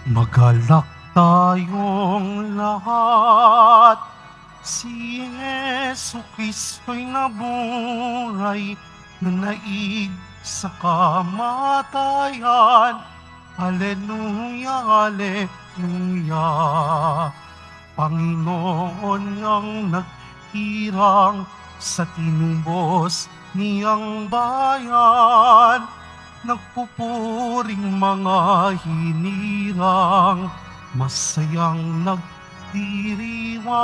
Magalak tayong lahat, si Yesu Kristo'y nabuhay, na naig sa kamatayan. Haleluya, haleluya. Panginoon niyang naghirang sa tinubos niyang bayan, nagpupuring mga hinirang, masayang nagdiriwang.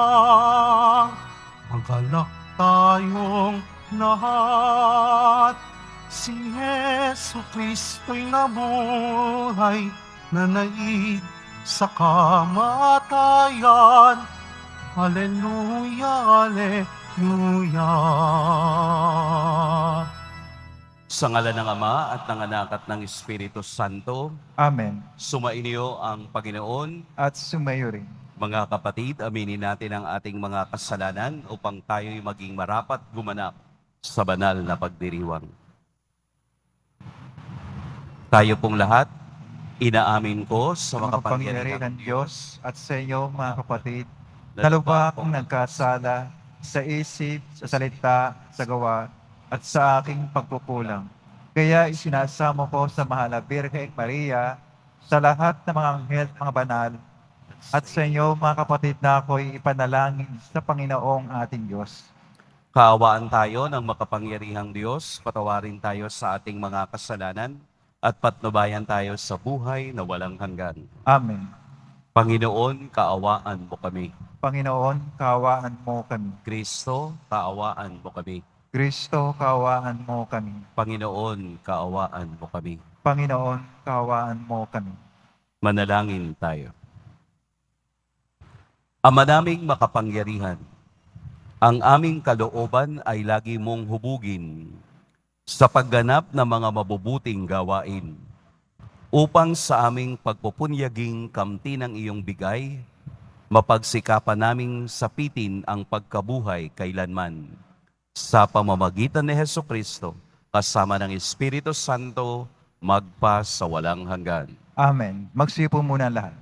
Magalak tayong lahat, si Yesu Kristo'y nabuhay, na naig sa kamatayan. Haleluya, haleluya. Sa ngalan ng Ama at ng Anak at ng Espiritu Santo, Amen. sumainyo ang Panginoon. At sumayo rin. Mga kapatid, aminin natin ang ating mga kasalanan upang tayo'y maging marapat gumanap sa banal na pagdiriwang. Tayo pong lahat, inaamin ko sa Makapangyarihan ng Diyos at sa inyo mga kapatid, na lubha akong nagkasala sa isip, sa salita, sa gawa, at sa aking pagkukulang. Kaya isinasamo ko sa mahal na Birheng Maria, sa lahat ng mga anghel at mga banal, at sa inyo mga kapatid na ako'y ipanalangin sa Panginoong ating Diyos. Kaawaan tayo ng makapangyarihang Diyos, patawarin tayo sa ating mga kasalanan, at patnubayan tayo sa buhay na walang hanggan. Amen. Panginoon, kaawaan mo kami. Panginoon, kaawaan mo kami. Kristo, kaawaan mo kami. Kristo, kaawaan mo kami. Panginoon, kaawaan mo kami. Panginoon, kaawaan mo kami. Manalangin tayo. Ama naming makapangyarihan, ang aming kalooban ay lagi mong hubugin sa pagganap ng mga mabubuting gawain upang sa aming pagpupunyaging kamti ng iyong bigay, mapagsikapan naming sapitin ang pagkabuhay kailanman. Sa pamamagitan ni Hesukristo, kasama ng Espiritu Santo, magpa sa walang hanggan. Amen. Magsipo muna lahat.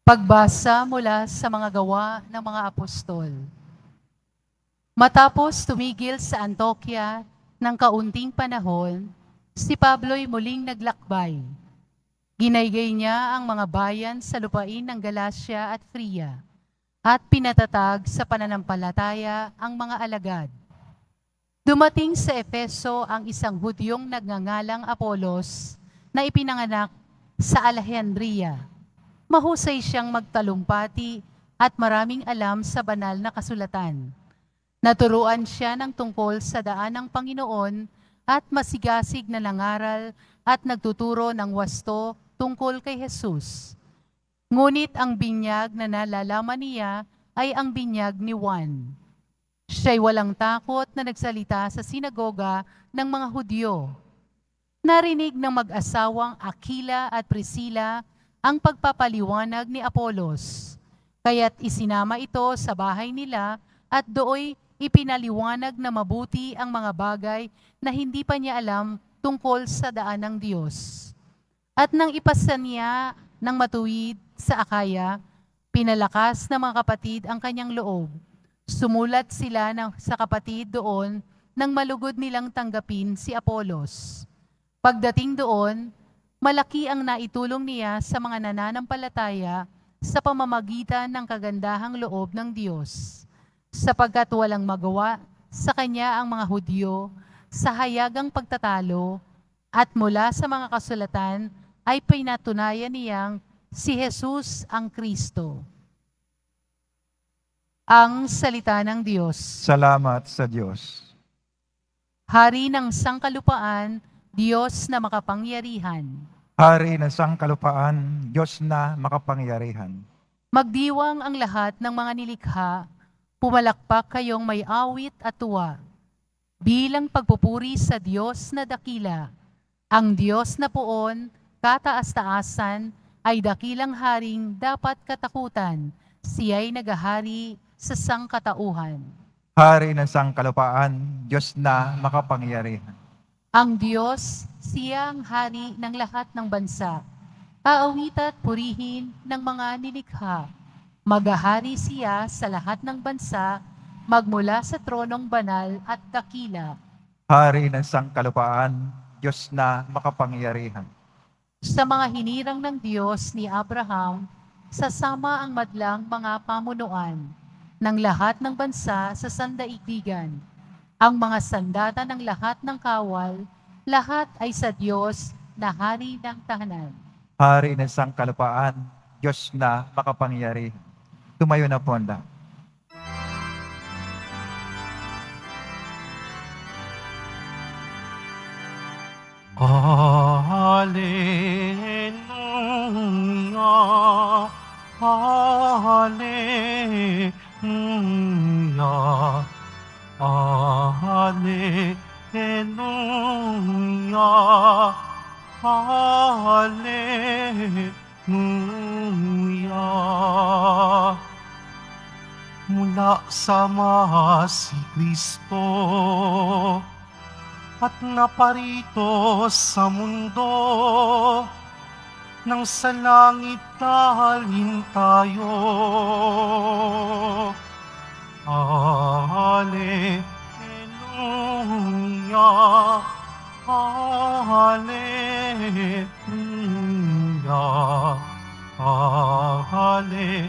Pagbasa mula sa mga gawa ng mga apostol. Matapos tumigil sa Antioquia ng kaunting panahon, si Pablo'y muling naglakbay. Ginaygay niya ang mga bayan sa lupain ng Galacia at Phrygia, at pinatatag sa pananampalataya ang mga alagad. Dumating sa Efeso ang isang Hudyong nagngangalang Apolos na ipinanganak sa Alejandria. Mahusay siyang magtalumpati at maraming alam sa banal na kasulatan. Naturuan siya ng tungkol sa daan ng Panginoon at masigasig na nangaral at nagtuturo ng wasto tungkol kay Jesus. Ngunit ang binyag na nalalaman niya ay ang binyag ni Juan. Siya'y walang takot na nagsalita sa sinagoga ng mga Hudyo. Narinig ng mag-asawang Aquila at Priscilla ang pagpapaliwanag ni Apolos, kaya't isinama ito sa bahay nila at dooy ipinaliwanag na mabuti ang mga bagay na hindi pa niya alam tungkol sa daan ng Diyos. At nang ipasa niya ng matuwid sa Akaya, pinalakas ng mga kapatid ang kanyang loob. Sumulat sila sa kapatid doon nang malugod nilang tanggapin si Apolos. Pagdating doon, malaki ang naitulong niya sa mga nananampalataya sa pamamagitan ng kagandahang loob ng Diyos, sapagkat walang magawa sa kanya ang mga Hudyo sa hayagang pagtatalo, at mula sa mga kasulatan ay pinatunayan niyang si Jesus ang Kristo. Ang salita ng Diyos. Salamat sa Diyos. Hari ng sangkalupaan, Diyos na makapangyarihan. Hari ng sangkalupaan, Diyos na makapangyarihan. Magdiwang ang lahat ng mga nilikha, pumalakpak kayong may awit at tuwa. Bilang pagpupuri sa Diyos na dakila, ang Diyos na poon, kataas-taasan, ay dakilang haring dapat katakutan, siya'y nagahari sa sangkatauhan. Hari ng sangkalupaan, Diyos na makapangyarihan. Ang Diyos, siya ang hari ng lahat ng bansa. Aawit at purihin ng mga nilikha. Maghahari siya sa lahat ng bansa, magmula sa tronong banal at dakila. Hari ng sangkalupaan, Diyos na makapangyarihan. Sa mga hinirang ng Diyos ni Abraham, sasama ang madlang mga pamunuan ng lahat ng bansa sa sandaigdigan. Ang mga sandata ng lahat ng kawal, lahat ay sa Diyos na hari ng tahanan. Hari ng sangkalupaan, Diyos na makapangyarihan. Tumayo na po ang lahat. Hallelujah, Hallelujah, Hallelujah, Hallelujah. Mula sa si Kristo at naparito sa mundo, nang sa langit dalhin tayo. Hallelujah, Hallelujah, Hallelujah,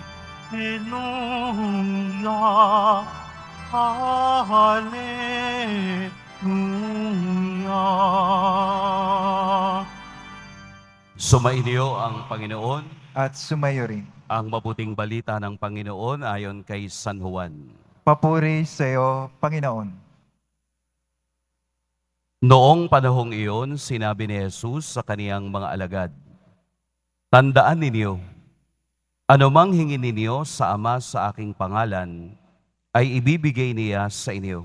Hallelujah. Sumainyo ang Panginoon, At sumayo rin. ang mabuting balita ng Panginoon ayon kay San Juan. Papuri sa iyo, Panginoon. Noong panahong iyon, sinabi ni Jesus sa kaniyang mga alagad, "Tandaan ninyo, anumang hingin ninyo sa Ama sa aking pangalan, ay ibibigay niya sa inyo.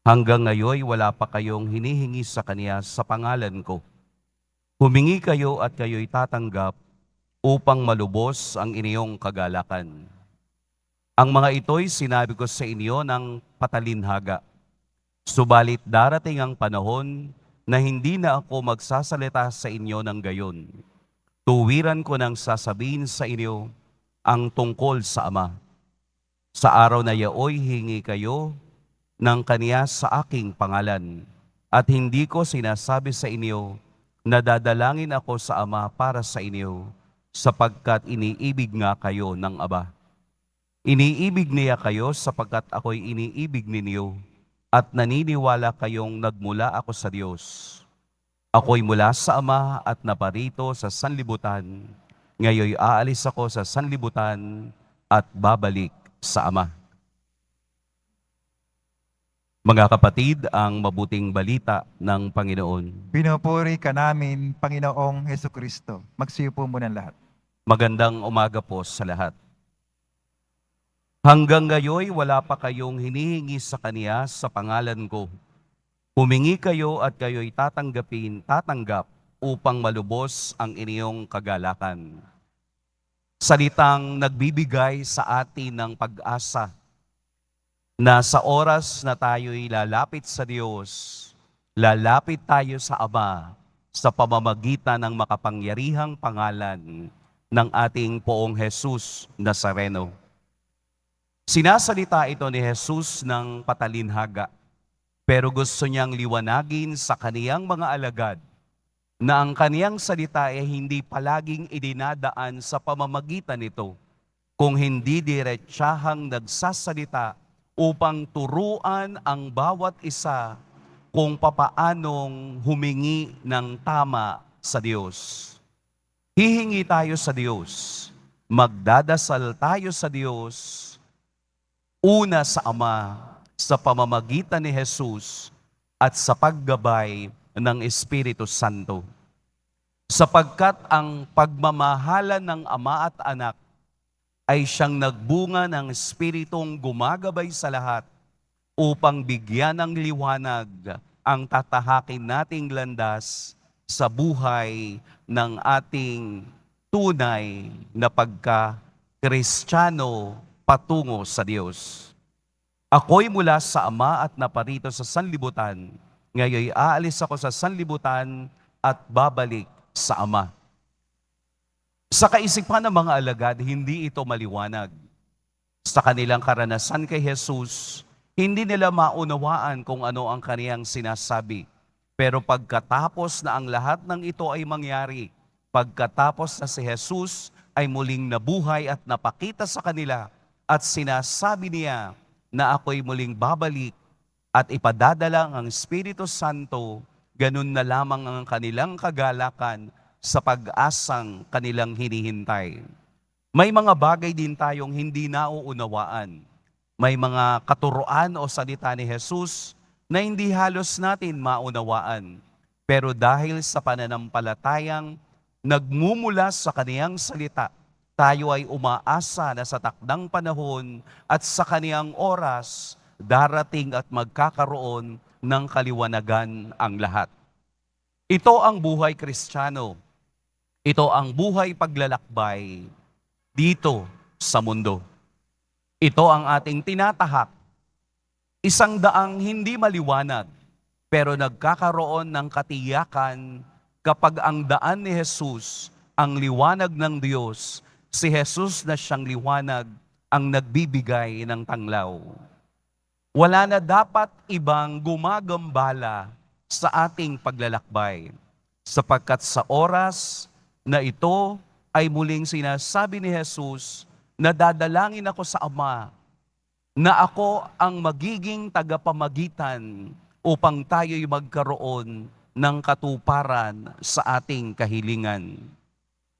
Hanggang ngayon, wala pa kayong hinihingi sa Kaniya sa pangalan ko. Humingi kayo at kayo'y tatanggap upang malubos ang inyong kagalakan. Ang mga ito'y sinabi ko sa inyo ng patalinhaga. Subalit darating ang panahon na hindi na ako magsasalita sa inyo ng gayon. Tuwiran ko nang sasabihin sa inyo ang tungkol sa Ama. Sa araw na yaoy hingi kayo ng Kaniya sa aking pangalan, at hindi ko sinasabi sa inyo na dadalangin ako sa Ama para sa inyo, sapagkat iniibig nga kayo ng Aba. Iniibig niya kayo sapagkat ako'y iniibig ninyo, at naniniwala kayong nagmula ako sa Diyos. Ako'y mula sa Ama at naparito sa sanlibutan. Ngayoy aalis ako sa sanlibutan at babalik sa Ama." Mga kapatid, ang mabuting balita ng Panginoon. Pinupuri ka namin, Panginoong Hesukristo. Magsiupo muna ang lahat. Magandang umaga po sa lahat. Hanggang ngayon, wala pa kayong hinihingi sa Kaniya sa pangalan ko. Humingi kayo at kayo'y tatanggap upang malubos ang inyong kagalakan. Salitang nagbibigay sa atin ng pag-asa na sa oras na tayo'y lalapit sa Diyos, lalapit tayo sa Ama sa pamamagitan ng makapangyarihang pangalan ng ating Poong Jesus Nazareno. Sinasalita ito ni Jesus ng patalinhaga, pero gusto niyang liwanagin sa kaniyang mga alagad na ang kaniyang salita ay hindi palaging idinadaan sa pamamagitan nito, kung hindi diretsahang nagsasalita upang turuan ang bawat isa kung papaanong humingi ng tama sa Diyos. Hihingi tayo sa Diyos, magdadasal tayo sa Diyos, una sa Ama, sa pamamagitan ni Jesus at sa paggabay ng Espiritu Santo. Sapagkat ang pagmamahalan ng Ama at Anak ay siyang nagbunga ng Espiritong gumagabay sa lahat upang bigyan ng liwanag ang tatahakin nating landas sa buhay ng ating tunay na pagka-Kristiyano patungo sa Diyos. Ako'y mula sa Ama at naparito sa sanlibutan. Ngayon aalis ako sa sanlibutan at babalik sa Ama. Sa kaisipan ng mga alagad, hindi ito maliwanag. Sa kanilang karanasan kay Jesus, hindi nila maunawaan kung ano ang kaniyang sinasabi. Pero pagkatapos na ang lahat ng ito ay mangyari, pagkatapos na si Jesus ay muling nabuhay at napakita sa kanila at sinasabi niya na ako'y muling babalik at ipadadala ang Espiritu Santo, ganun na lamang ang kanilang kagalakan sa pag-asang kanilang hinihintay. May mga bagay din tayong hindi nauunawaan. May mga katuruan o salita ni Jesus na hindi halos natin maunawaan. Pero dahil sa pananampalatayang nagmumula sa kaniyang salita, tayo ay umaasa na sa takdang panahon at sa kaniyang oras, darating at magkakaroon ng kaliwanagan ang lahat. Ito ang buhay Kristiyano. Ito ang buhay paglalakbay dito sa mundo. Ito ang ating tinatahak. Isang daang hindi maliwanag, pero nagkakaroon ng katiyakan kapag ang daan ni Jesus, ang liwanag ng Diyos, si Jesus na siyang liwanag ang nagbibigay ng tanglaw. Wala na dapat ibang gumagambala sa ating paglalakbay, sapagkat sa oras na ito ay muling sinasabi ni Jesus na dadalangin ako sa Ama, na ako ang magiging tagapamagitan upang tayo'y magkaroon ng katuparan sa ating kahilingan.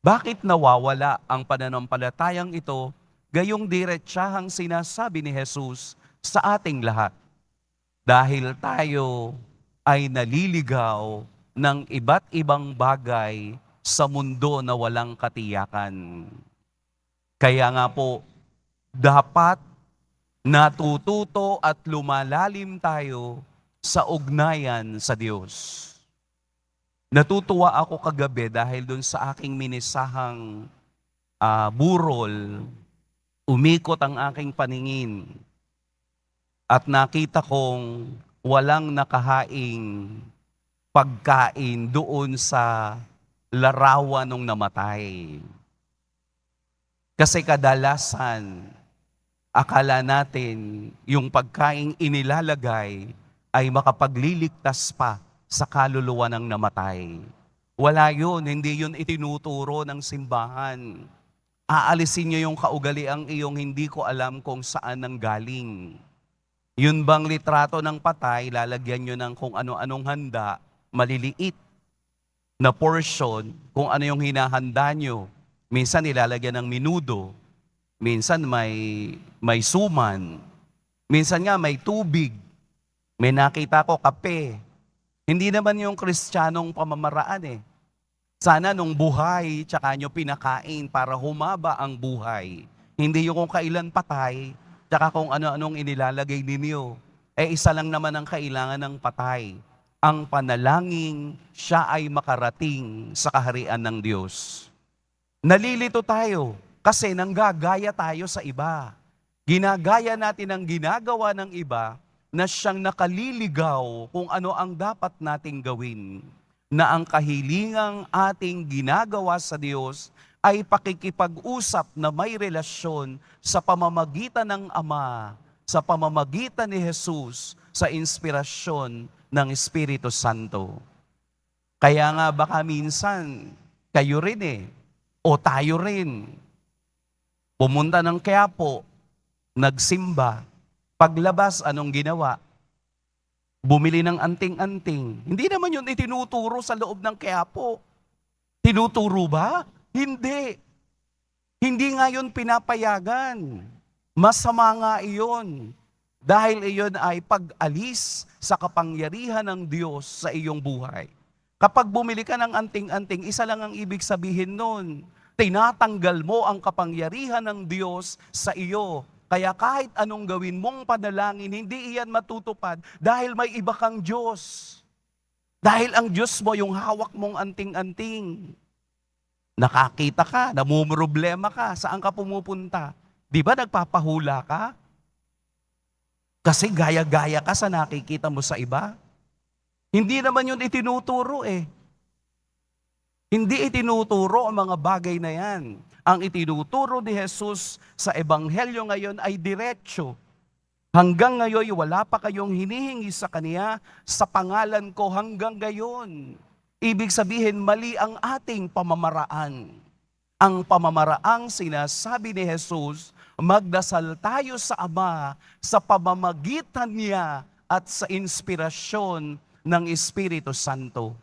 Bakit nawawala ang pananampalatayang ito, gayong diretsahang sinasabi ni Jesus sa ating lahat? Dahil tayo ay naliligaw ng iba't ibang bagay sa mundo na walang katiyakan. Kaya nga po, dapat natututo at lumalalim tayo sa ugnayan sa Diyos. Natutuwa ako kagabi dahil dun sa aking minisahang burol, umikot ang aking paningin at nakita kong walang nakahaing pagkain doon sa larawan nung namatay. Kasi kadalasan, akala natin yung pagkaing inilalagay ay makapagliligtas pa sa kaluluwa ng namatay. Wala yun, hindi yun itinuturo ng simbahan. Aalisin niyo yung kaugaliang iyong hindi ko alam kung saan nang galing. Yun bang litrato ng patay, lalagyan nyo ng kung ano-anong handa, maliliit na portion, kung ano yung hinahanda nyo. Minsan nilalagyan ng minudo, minsan may suman, minsan nga may tubig, may nakita ko kape. Hindi naman yung Kristiyanong pamamaraan eh. Sana nung buhay, tsaka nyo pinakain para humaba ang buhay. Hindi yung kung kailan patay, tsaka kung ano-anong inilalagay ninyo. Isa lang naman ang kailangan ng patay. Ang panalangin, siya ay makarating sa kaharian ng Diyos. Nalilito tayo kasi nanggagaya tayo sa iba. Ginagaya natin ang ginagawa ng iba na siyang nakaliligaw kung ano ang dapat nating gawin. Na ang kahilingang ating ginagawa sa Diyos ay pakikipag-usap na may relasyon sa pamamagitan ng Ama, sa pamamagitan ni Jesus, sa inspirasyon ng Espiritu Santo. Kaya nga baka minsan, kayo rin o tayo rin, pumunta ng Quiapo, nagsimba, paglabas, anong ginawa? Bumili ng anting-anting. Hindi naman yun itinuturo sa loob ng Quiapo. Tinuturo ba? Hindi. Hindi nga yun pinapayagan. Masama nga iyon. Dahil iyon ay pag-alis sa kapangyarihan ng Diyos sa iyong buhay. Kapag bumili ka ng anting-anting, isa lang ang ibig sabihin nun. Tinatanggal mo ang kapangyarihan ng Diyos sa iyo. Kaya kahit anong gawin mong panalangin, hindi iyan matutupad dahil may iba kang Diyos. Dahil ang Diyos mo yung hawak mong anting-anting. Nakakita ka, namumroblema ka, saan ka pumupunta? Di ba nagpapahula ka? Kasi gaya-gaya ka sa nakikita mo sa iba. Hindi naman yun itinuturo eh. Hindi itinuturo ang mga bagay na yan. Ang itinuturo ni Jesus sa Ebanghelyo ngayon ay diretsyo. Hanggang ngayon, wala pa kayong hinihingi sa Kanya sa pangalan ko hanggang ngayon. Ibig sabihin, mali ang ating pamamaraan. Ang pamamaraang sinasabi ni Jesus, magdasal tayo sa Ama sa pamamagitan niya at sa inspirasyon ng Espiritu Santo.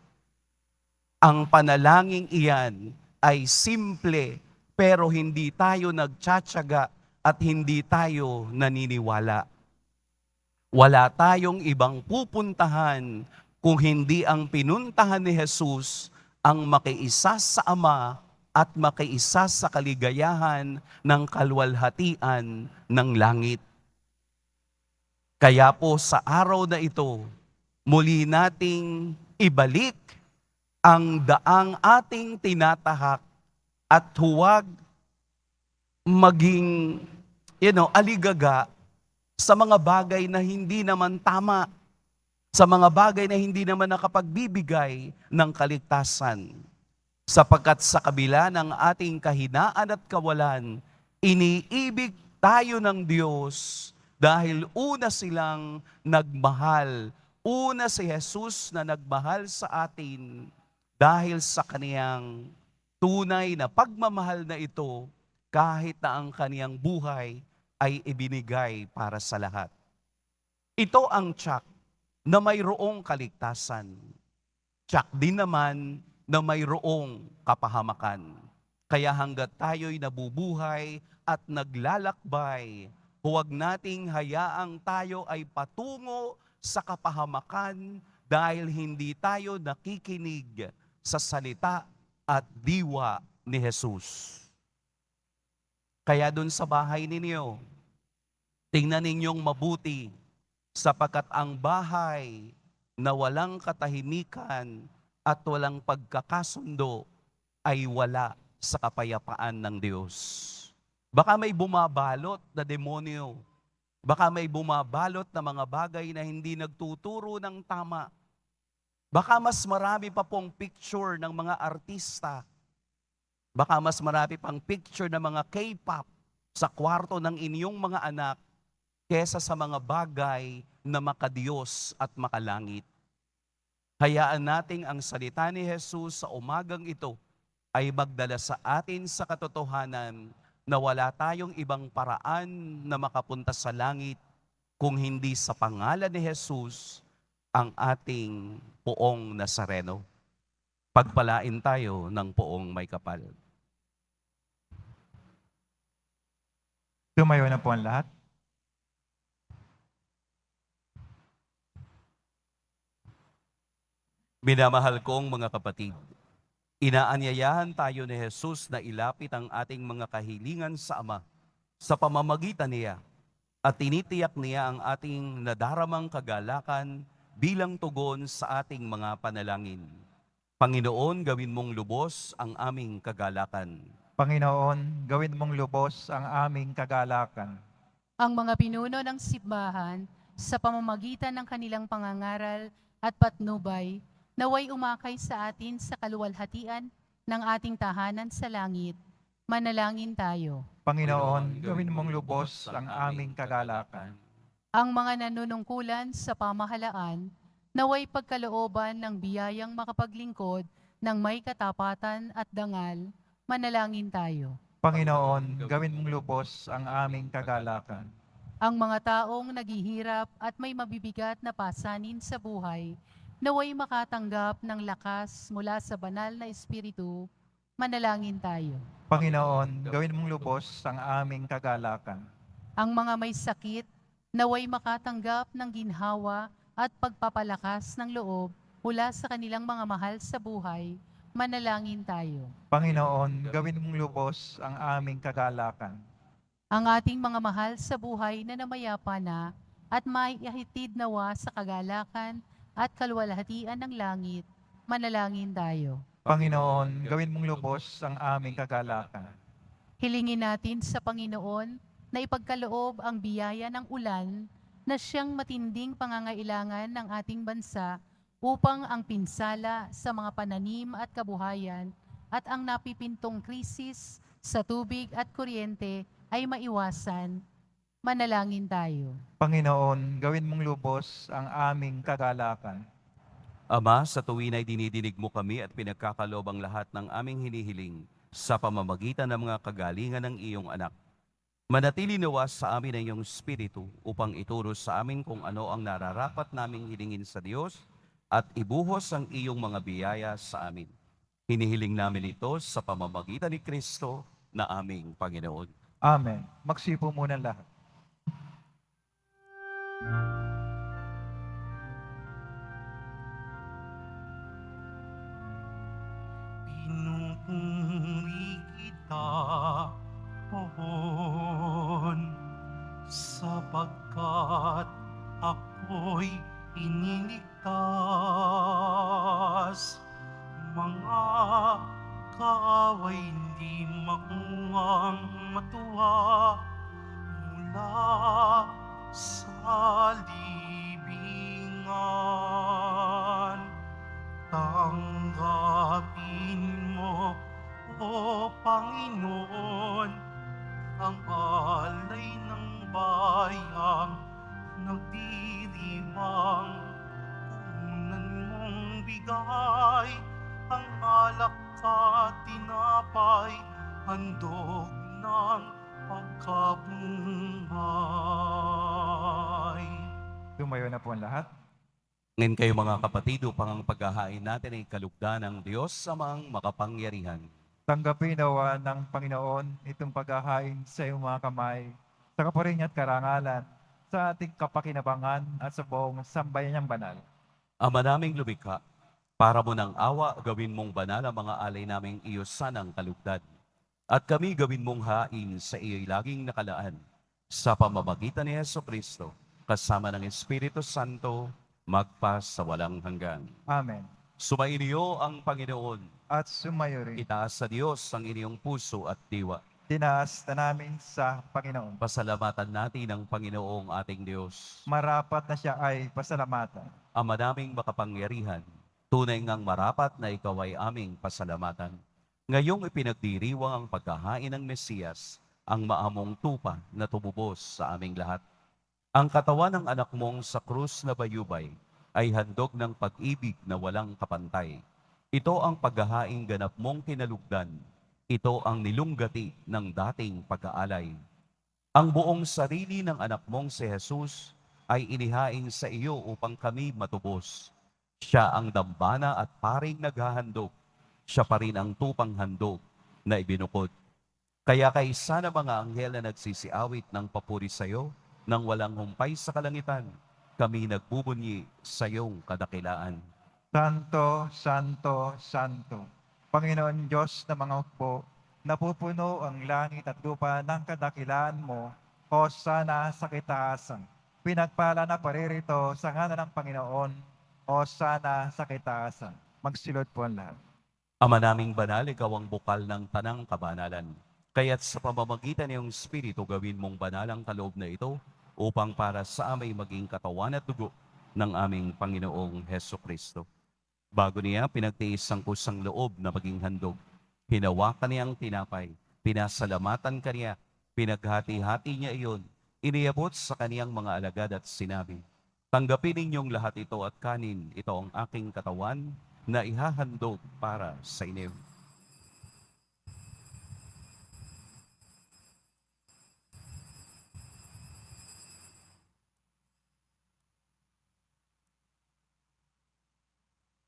Ang panalangin iyan ay simple pero hindi tayo nagtsatsaga at hindi tayo naniniwala. Wala tayong ibang pupuntahan kung hindi ang pinuntahan ni Jesus ang makiisa sa Ama at makiisa sa kaligayahan ng kalwalhatian ng langit. Kaya po sa araw na ito, muli nating ibalik ang daang ating tinatahak at huwag maging, aligaga sa mga bagay na hindi naman tama, sa mga bagay na hindi naman nakapagbibigay ng kaligtasan. Sapagkat sa kabila ng ating kahinaan at kawalan, iniibig tayo ng Diyos dahil una silang nagmahal. Una si Jesus na nagmahal sa atin dahil sa kaniyang tunay na pagmamahal na ito, kahit na ang kaniyang buhay ay ibinigay para sa lahat. Ito ang tiyak na mayroong kaligtasan. Tiyak din naman na mayroong kapahamakan. Kaya hanggat tayo'y nabubuhay at naglalakbay, huwag nating hayaang tayo ay patungo sa kapahamakan dahil hindi tayo nakikinig sa salita at diwa ni Jesus. Kaya dun sa bahay ninyo, tingnan ninyong mabuti sapagkat ang bahay na walang katahimikan at walang pagkakasundo ay wala sa kapayapaan ng Diyos. Baka may bumabalot na demonyo. Baka may bumabalot na mga bagay na hindi nagtuturo ng tama. Baka mas marami pa pong picture ng mga artista. Baka mas marami pang picture ng mga K-pop sa kwarto ng inyong mga anak kesa sa mga bagay na makadiyos at makalangit. Hayaan nating ang salita ni Jesus sa umagang ito ay magdala sa atin sa katotohanan na wala tayong ibang paraan na makapunta sa langit kung hindi sa pangalan ni Jesus, ang ating Poong Nazareno. Pagpalain tayo ng Poong May Kapal. Tumayo na po ang lahat. Minamahal kong mga kapatid, inaanyayahan tayo ni Jesus na ilapit ang ating mga kahilingan sa Ama sa pamamagitan niya at tinitiyak niya ang ating nadaramang kagalakan bilang tugon sa ating mga panalangin. Panginoon, gawin mong lubos ang aming kagalakan. Panginoon, gawin mong lubos ang aming kagalakan. Ang mga pinuno ng simbahan sa pamamagitan ng kanilang pangangaral at patnubay, naway umakay sa atin sa kaluwalhatian ng ating tahanan sa langit. Manalangin tayo. Panginoon, gawin mong lubos ang aming kagalakan. Ang mga nanunungkulan sa pamahalaan, naway pagkalooban ng biyayang makapaglingkod ng may katapatan at dangal. Manalangin tayo. Panginoon, gawin mong lubos ang aming kagalakan. Ang mga taong naghihirap at may mabibigat na pasanin sa buhay, naway makatanggap ng lakas mula sa banal na Espiritu. Manalangin tayo. Panginoon, gawin mong lubos ang aming kagalakan. Ang mga may sakit, naway makatanggap ng ginhawa at pagpapalakas ng loob mula sa kanilang mga mahal sa buhay. Manalangin tayo. Panginoon, gawin mong lubos ang aming kagalakan. Ang ating mga mahal sa buhay na namayapa na at maihatid nawa sa kagalakan at kalwalhatian ng langit. Manalangin tayo. Panginoon, gawin mong lubos ang aming kagalakan. Hilingin natin sa Panginoon na ipagkaloob ang biyaya ng ulan na siyang matinding pangangailangan ng ating bansa upang ang pinsala sa mga pananim at kabuhayan at ang napipintong krisis sa tubig at kuryente ay maiwasan. Manalangin tayo. Panginoon, gawin mong lubos ang aming kagalakan. Ama, sa tuwin ay dinidinig mo kami at pinagkakaloob ang lahat ng aming hinihiling sa pamamagitan ng mga kagalingan ng iyong anak. Manatili nawa sa amin ang iyong Espiritu upang ituro sa amin kung ano ang nararapat naming hilingin sa Diyos at ibuhos ang iyong mga biyaya sa amin. Hinihiling namin ito sa pamamagitan ni Kristo na aming Panginoon. Amen. Magsipo muna lahat. Pinupuri kita, Poon, sapagkat ako'y iniligtas. Mga kaaway hindi makuhang matuwa mula sa libingan. Tanggapin mo, O Panginoon, ang alay ng bayang nagdiriwang. Punan mong bigay ang alak at tinapay, handog ng pagkabuhay. Tumayo na po ang lahat. Ngayon kayo mga kapatid upang ang paghahain natin ay kalugdan ng Diyos sa mga makapangyarihan. Tanggapin nawa ng Panginoon itong paghahain sa iyong mga kamay, sa kaparing at karangalan, sa ating kapakinabangan at sa buong sambayan niyang banal. Ama naming lumikha, para mo ng awa, gawin mong banal ang mga alay naming iyosan ng kalugdan. At kami gawin mong hain sa iyo'y laging nakalaan, sa pamamagitan ni Jesucristo, kasama ng Espiritu Santo, magpa sa walang hanggan. Amen. Sumainiyo ang Panginoon. At sumayo rin. Itaas sa Diyos ang inyong puso at diwa. Tinaas na namin sa Panginoon. Pasalamatan natin ang Panginoong ating Diyos. Marapat na siya ay pasalamatan. Ama naming makapangyarihan, tunay ngang marapat na ikaw ay aming pasalamatan. Ngayong ipinagdiriwang ang pagkahain ng Mesiyas, ang maamong tupa na tumubos sa aming lahat. Ang katawan ng anak mong sa krus na bayubay ay handog ng pag-ibig na walang kapantay. Ito ang paghahaing ganap mong kinalugdan. Ito ang nilunggati ng dating pag-aalay. Ang buong sarili ng anak mong si Jesus ay inihain sa iyo upang kami matubos. Siya ang dambana at paring naghahandog. Siya pa rin ang tupang handog na ibinukod. Kaya kaysa na mga anghel na nagsisiawit ng papuri sa iyo, nang walang humpay sa kalangitan, kami nagbubunyi sa iyong kadakilaan. Santo, Santo, Santo, Panginoon Diyos na mga hukbo, napupuno ang langit at lupa ng kadakilaan mo, Hosana sa kitaasan. Pinagpala na paririto sa ngalan ng Panginoon, Hosana sa kitaasan. Magsilod po ang lahat. Ama naming banal, ikaw ang bukal ng tanang kabanalan. Kaya't sa pamamagitan ng Espiritu, gawin mong banal ang kaloob na ito, upang para sa amay maging katawan at dugo ng aming Panginoong Hesukristo. Bago niya pinagtiis ang kusang loob na maging handog, hinawakan niya ang tinapay, pinasalamatan kaniya, pinaghati-hati niya iyon, iniabot sa kaniyang mga alagad at sinabi, tanggapin ninyong lahat ito at kanin, ito ang aking katawan na ihahandog para sa inyo.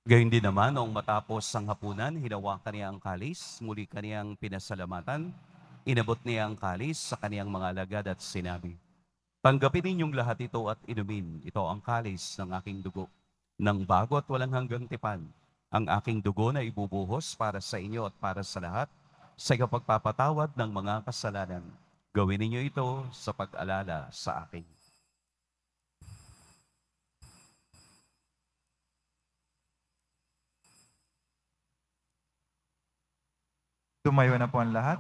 Gayun din naman, noong matapos ang hapunan, hinawakan niya ang kalis, muli kaniyang pinasalamatan, inabot niya ang kalis sa kaniyang mga alagad at sinabi, tanggapin ninyong lahat ito at inumin, ito ang kalis ng aking dugo, ng bago at walang hanggang tipan, ang aking dugo na ibubuhos para sa inyo at para sa lahat, sa kapagpapatawad ng mga kasalanan. Gawin ninyo ito sa pag-alala sa akin. Tumayo na po ang lahat.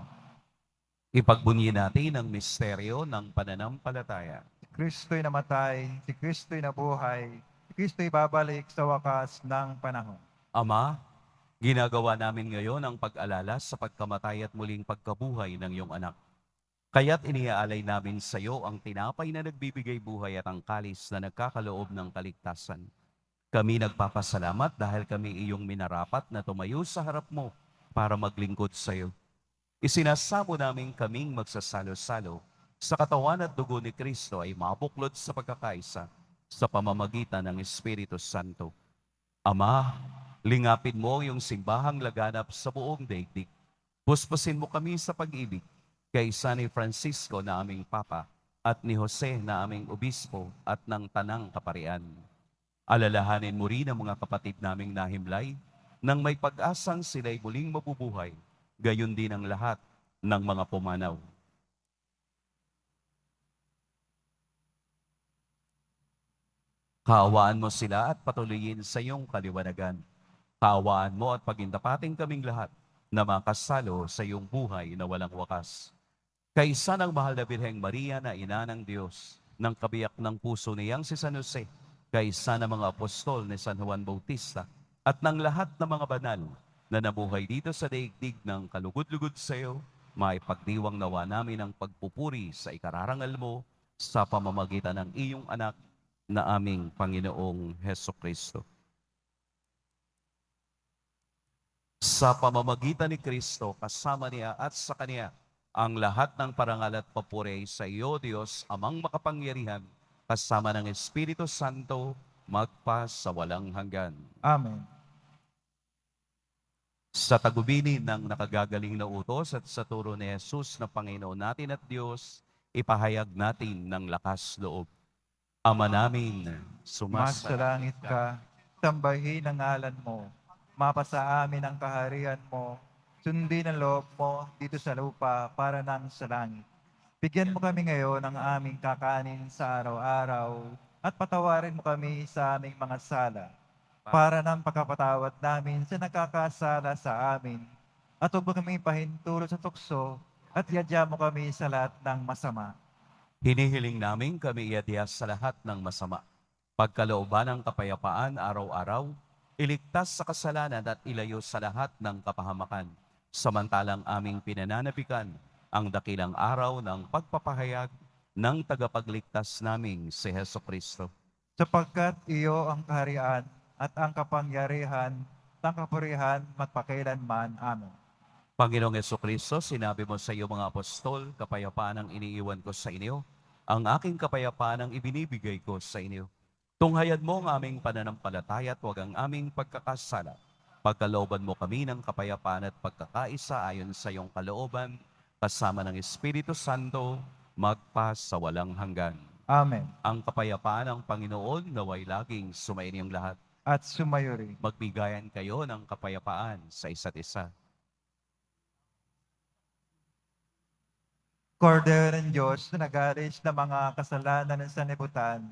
Ipagbunyi natin ang misteryo ng pananampalataya. Si Kristo'y namatay, si Kristo'y nabuhay, Kristo'y babalik sa wakas ng panahon. Ama, ginagawa namin ngayon ang pag-alala sa pagkamatay at muling pagkabuhay ng iyong anak. Kaya't iniaalay namin sa iyo ang tinapay na nagbibigay buhay at ang kalis na nagkakaloob ng kaligtasan. Kami nagpapasalamat dahil kami iyong minarapat na tumayo sa harap mo para maglingkod sa iyo. Isinasamo namin kaming magsasalo-salo sa katawan at dugo ni Kristo ay mabuklod sa pagkakaisa sa pamamagitan ng Espiritu Santo. Ama, lingapin mo yung simbahang laganap sa buong daigdig. Puspusin mo kami sa pag-ibig kaysa ni Francisco na aming Papa at ni Jose na aming Obispo at ng Tanang Kaparian. Alalahanin mo rin ang mga kapatid naming nahimlay nang may pag-asang sila'y muling mabubuhay, gayon din ang lahat ng mga pumanaw. Kaawaan mo sila at patuloyin sa iyong kaliwanagan. Kaawaan mo at pagindapating kaming lahat na makasalo sa iyong buhay na walang wakas. Kaisa ng mahal na Birheng Maria na ina ng Diyos, ng kabiyak ng puso niyang si San Jose, kaisa ng mga apostol ni San Juan Bautista, at ng lahat ng mga banal na nabuhay dito sa daigdig ng kalugod-lugod sa iyo, maipagdiwang nawa namin ang pagpupuri sa ikararangal mo sa pamamagitan ng iyong anak na aming Panginoong Hesukristo. Sa pamamagitan ni Kristo, kasama niya at sa Kanya, ang lahat ng parangal at papuri sa iyo, Diyos, Amang makapangyarihan, kasama ng Espiritu Santo, magpa sa walang hanggan. Amen. Sa tagubini ng nakagagaling na utos at sa turo ni Jesus na Panginoon natin at Diyos, ipahayag natin ng lakas loob. Ama namin, Mas sa langit ka, sambahin ang ngalan mo. Mapasa amin ang kaharian mo. Sundin ang loob mo dito sa lupa para nang sa langit. Bigyan mo kami ngayon ng aming kakanin sa araw-araw at patawarin mo kami sa aming mga sala para nang pagkapatawad namin sa nakakasala sa amin. At huwag mo kami pahintulot sa tukso at yadya mo kami sa lahat ng masama. hinihiling namin kami iadya sa lahat ng masama. Pagkalooban ng kapayapaan araw-araw, iligtas sa kasalanan at ilayo sa lahat ng kapahamakan. Samantalang aming pinananabikan ang dakilang araw ng pagpapahayag ng tagapagligtas naming si Hesukristo. Sapagkat iyo ang kaharian at ang kapangyarihan, ang kapurihan magpakailanman. Amen. Panginoong Hesukristo, sinabi mo sa iyo mga apostol, kapayapaan ang iniiwan ko sa inyo, ang aking kapayapaan ang ibinibigay ko sa inyo. Tunghayan mo ang aming pananampalataya at huwag ang aming pagkakasala. Pagkalooban mo kami ng kapayapaan at pagkakaisa ayon sa iyong kalooban, kasama ng Espiritu Santo, magpa sa walang hanggan. Amen. Ang kapayapaan ng Panginoon naway laging sumainiyong lahat. At sumayo rin. Magbigayan kayo ng kapayapaan sa isa't isa. Kordero ng Diyos na nag-alis ng mga kasalanan ng sanlibutan,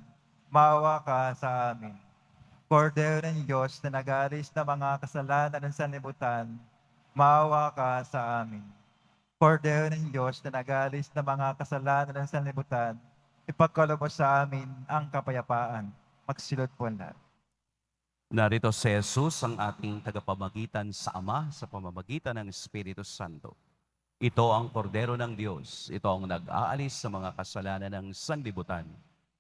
maawa ka sa amin. Kordero ng Diyos na nag-alis ng mga kasalanan ng sanlibutan, maawa ka sa amin. Kordero ng Diyos na nag-alis ng mga kasalanan ng sanlibutan, ipagkaloob mo sa amin ang kapayapaan. Magsilod po ang lahat. Narito si Jesus, ang ating tagapamagitan sa Ama sa pamamagitan ng Espiritu Santo. Ito ang kordero ng Diyos. Ito ang nag-aalis sa mga kasalanan ng sanlibutan.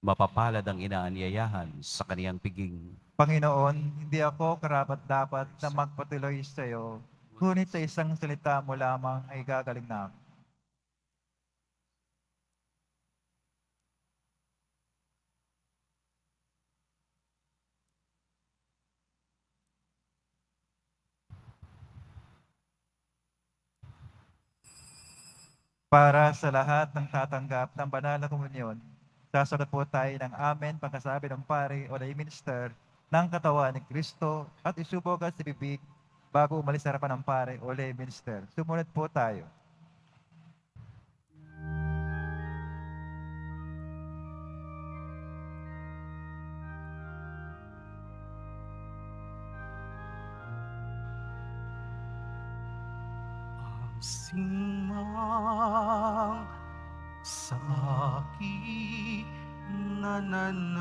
Mapapalad ang inaanyayahan sa kaniyang piging. Panginoon, hindi ako karapat-dapat na magpatuloy sa iyo, ngunit sa isang salita mo lamang ay gagaling na ako. Para sa lahat ng tatanggap ng banal na komunyon, sasagot po tayo ng amen pagkasabi ng pare o lay minister ng katawan ni Kristo at isubok at sa bibig bago umalis sa harapan ng pare o lay minister. Sumunod po tayo. Simang sa aking nananahan.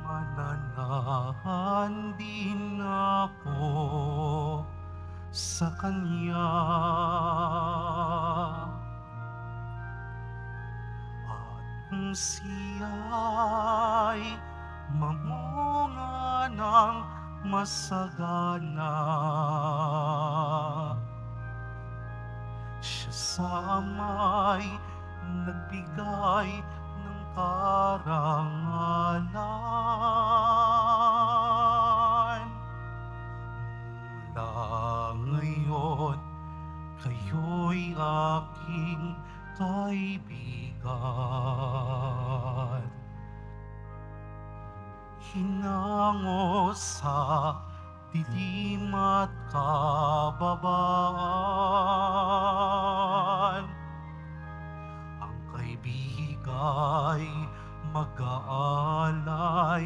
Mananahan din ako sa Kanya. At kung siya'y mamunga ng masagana, siya sa ama'y nagbigay ng karangalan. Mula ngayon, kayo'y aking kaibigan. Hinango sa dilim at kababaan, ang kaibigay mag-aalay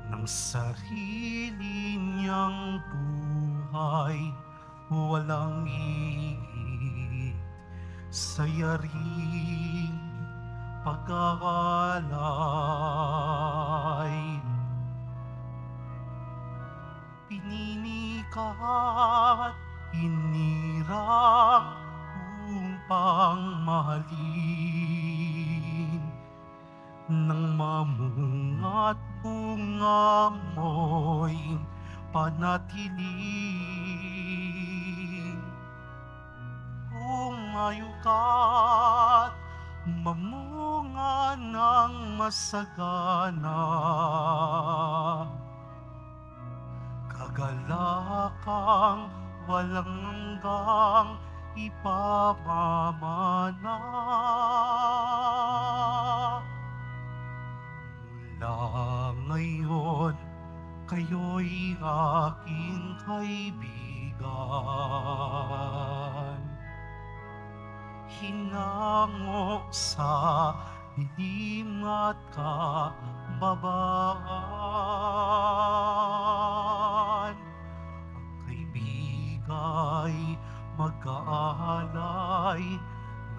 ng sarili niyang buhay, walang higit sa yaring pag-aalay. Pininikat, inirang upang mahalin, nang mamunga't bunga mo'y panatili. Umayo ka't mamunga ng masagana, kagalakang walang hanggang ipamamana. Mula ngayon, kayo'y aking kaibigan. Hinango sa dilim at kababaan, ang kaibigay mag-aalay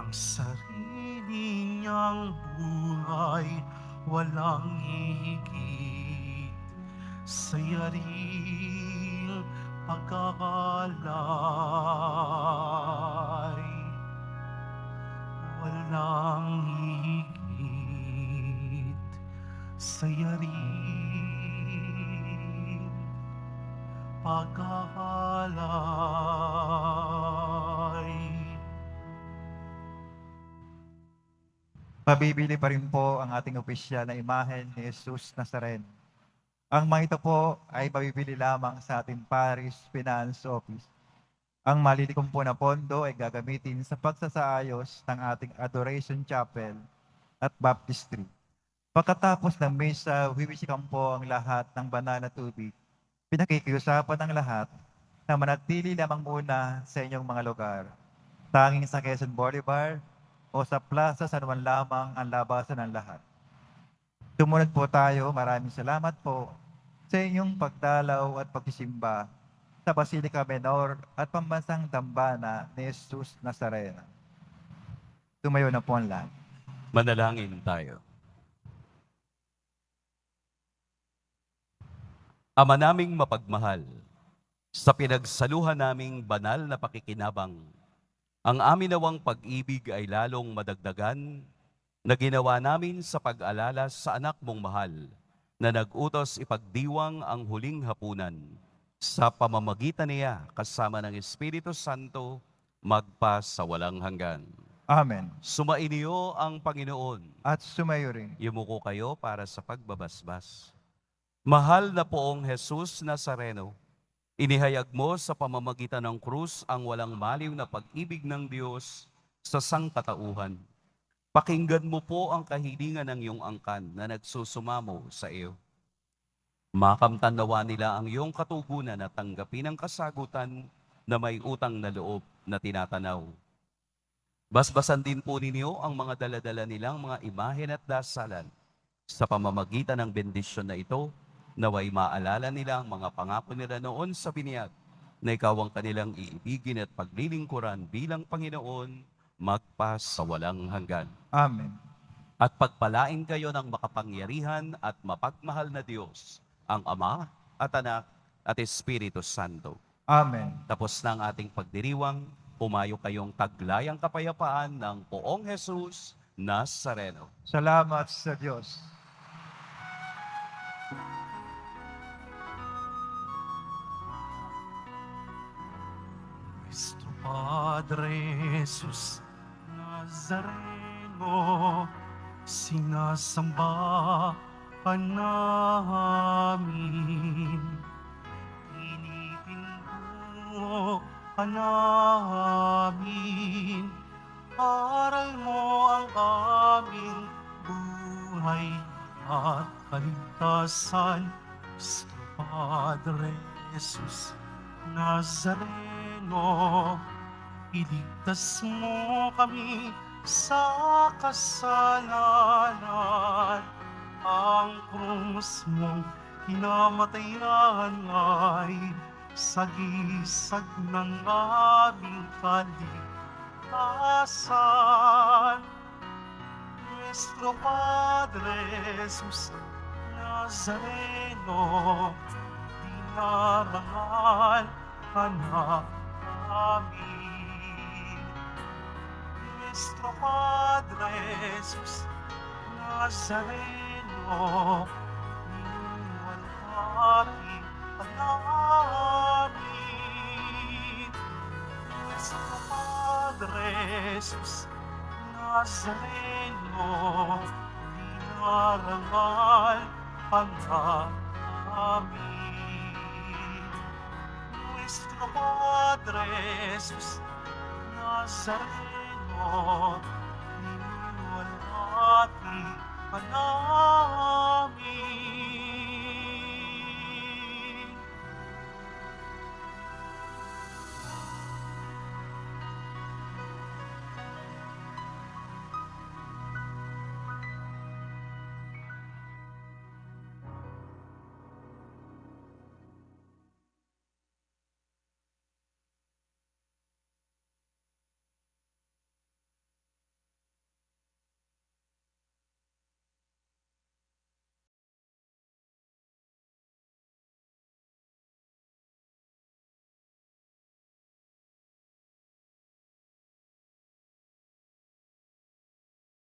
ng sarili niyang buhay, walang higit sa yaring pag-aalay. Walang higit sa yaring pag-aalay. Pabibili pa rin po ang ating opisyal na imahen ni Jesus Nazareno. Ang mga ito po ay pabibili lamang sa ating Parish Finance Office. Ang malilikom po na pondo ay gagamitin sa pagsasaayos ng ating Adoration Chapel at Baptistry. Pagkatapos ng misa, wiwisikan po ang lahat ng banal na tubig. Pinakikiusapan ng lahat na manatili lamang muna sa inyong mga lugar. Tanging sa Quezon Boulevard o sa Plaza San Juan lamang ang labasan ng lahat. Sumunod po tayo. Maraming salamat po sa inyong pagdalaw at pagsisimba sa Basilica Menor at Pambansang Dambana ni Jesus Nazareno. Tumayo na po ang lahat. Manalangin tayo. Ama naming mapagmahal, sa pinagsaluhan naming banal na pakikinabang, ang amin nawang pag-ibig ay lalong madagdagan na ginawa namin sa pag-alala sa anak mong mahal na nag-utos ipagdiwang ang huling hapunan sa pamamagitan niya kasama ng Espiritu Santo magpa sa walang hanggan. Amen. Sumainiyo ang Panginoon. At sumayo rin. Yumuko kayo para sa pagbabasbas. Mahal na poong Jesus Nazareno, inihayag mo sa pamamagitan ng krus ang walang maliw na pag-ibig ng Diyos sa sangkatauhan. Pakinggan mo po ang kahilingan ng iyong angkan na nagsusumamo sa iyo. Makamtan nawa nila ang iyong katugunan at tanggapin ang kasagutan na may utang na loob na tinatanaw. Basbasan din po ninyo ang mga daladala nilang mga imahen at dasalan. Sa pamamagitan ng bendisyon na ito, naway maalala nila ang mga pangako nila noon sa biniyag na ikaw ang kanilang iibigin at paglilingkuran bilang Panginoon magpa sa walang hanggan. Amen. At pagpalain kayo ng makapangyarihan at mapagmahal na Diyos, ang Ama at Anak at Espiritu Santo. Amen. Tapos na ang ating pagdiriwang, pumayo kayong taglayang kapayapaan ng Poong Jesus Nazareno. Salamat sa Diyos. Cristo Padre Jesus Nazareno, sinasamba ka namin. Pinipinto ka namin. Aral mo ang aming buhay at kaligtasan. Cristo Padre Jesus Nazareno, iligtas mo kami sa kasalanan. Ang krus mong pinamatayan ay sagisag ng aming kaligtasan. Nuestro Padre Jesus Nazareno, dinarangal ka namin. Nuestro Padre Jesus Nazareno, niwalhati ka namin. Nuestro Padre Jesus Nazareno, dinarangal ka namin. Nuestro Padre Jesus Nazareno, niwalhati ka namin.